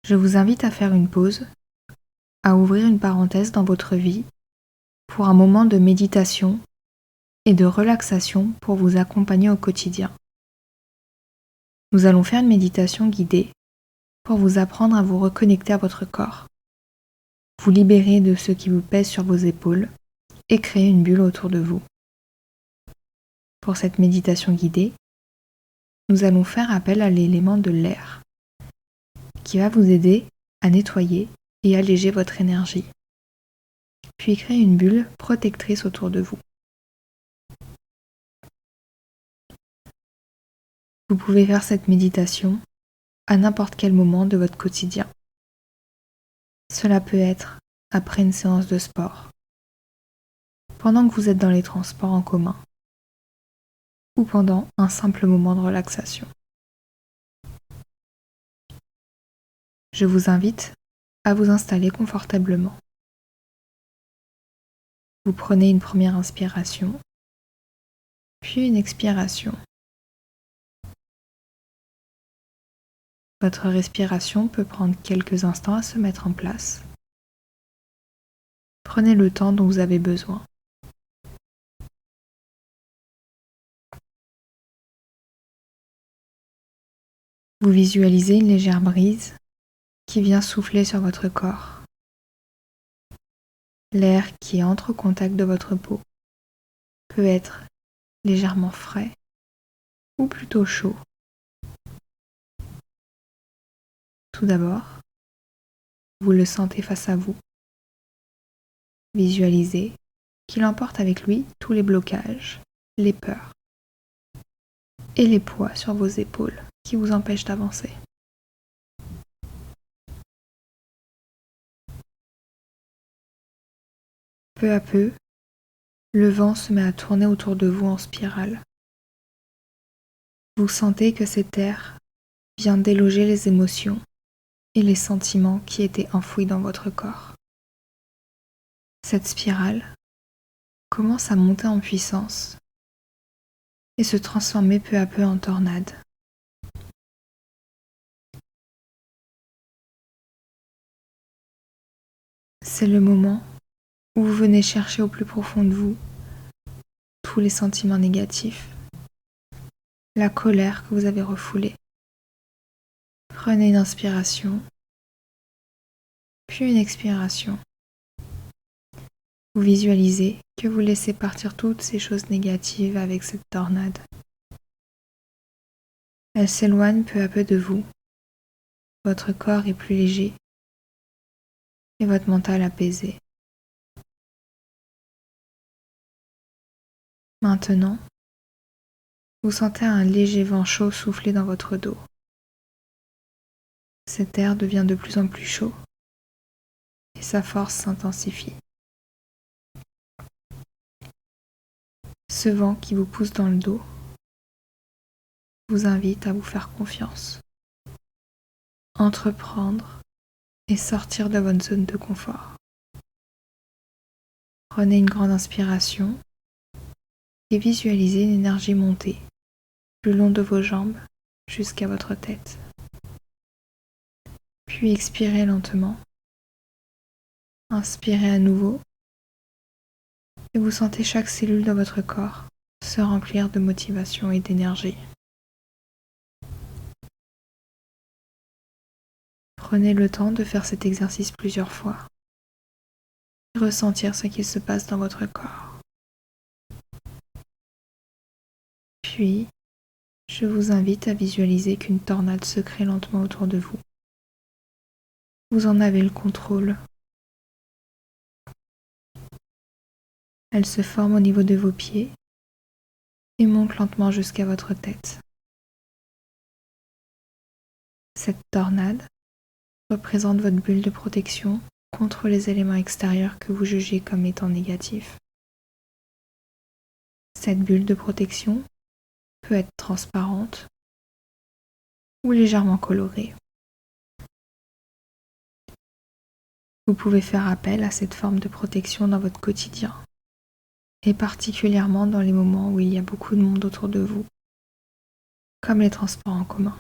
Je vous invite à faire une pause, à ouvrir une parenthèse dans votre vie pour un moment de méditation et de relaxation pour vous accompagner au quotidien. Nous allons faire une méditation guidée pour vous apprendre à vous reconnecter à votre corps, vous libérer de ce qui vous pèse sur vos épaules et créer une bulle autour de vous. Pour cette méditation guidée, nous allons faire appel à l'élément de l'air qui va vous aider à nettoyer et alléger votre énergie, puis créer une bulle protectrice autour de vous. Vous pouvez faire cette méditation à n'importe quel moment de votre quotidien. Cela peut être après une séance de sport, pendant que vous êtes dans les transports en commun, ou pendant un simple moment de relaxation. Je vous invite à vous installer confortablement. Vous prenez une première inspiration, puis une expiration. Votre respiration peut prendre quelques instants à se mettre en place. Prenez le temps dont vous avez besoin. Vous visualisez une légère brise qui vient souffler sur votre corps. L'air qui entre au contact de votre peau peut être légèrement frais ou plutôt chaud. Tout d'abord, vous le sentez face à vous. Visualisez qu'il emporte avec lui tous les blocages, les peurs et les poids sur vos épaules qui vous empêchent d'avancer. Peu à peu, le vent se met à tourner autour de vous en spirale. Vous sentez que cet air vient déloger les émotions et les sentiments qui étaient enfouis dans votre corps. Cette spirale commence à monter en puissance et se transformer peu à peu en tornade. C'est le moment où vous venez chercher au plus profond de vous tous les sentiments négatifs, la colère que vous avez refoulée. Prenez une inspiration, puis une expiration. Vous visualisez que vous laissez partir toutes ces choses négatives avec cette tornade. Elle s'éloigne peu à peu de vous. Votre corps est plus léger et votre mental apaisé. Maintenant, vous sentez un léger vent chaud souffler dans votre dos. Cet air devient de plus en plus chaud et sa force s'intensifie. Ce vent qui vous pousse dans le dos vous invite à vous faire confiance, entreprendre et sortir de votre zone de confort. Prenez une grande inspiration et visualisez une énergie monter le long de vos jambes jusqu'à votre tête. Puis expirez lentement. Inspirez à nouveau et vous sentez chaque cellule de votre corps se remplir de motivation et d'énergie. Prenez le temps de faire cet exercice plusieurs fois et ressentir ce qu'il se passe dans votre corps. Puis, je vous invite à visualiser qu'une tornade se crée lentement autour de vous. Vous en avez le contrôle. Elle se forme au niveau de vos pieds et monte lentement jusqu'à votre tête. Cette tornade représente votre bulle de protection contre les éléments extérieurs que vous jugez comme étant négatifs. Cette bulle de protection peut être transparente ou légèrement colorée. Vous pouvez faire appel à cette forme de protection dans votre quotidien, et particulièrement dans les moments où il y a beaucoup de monde autour de vous, comme les transports en commun.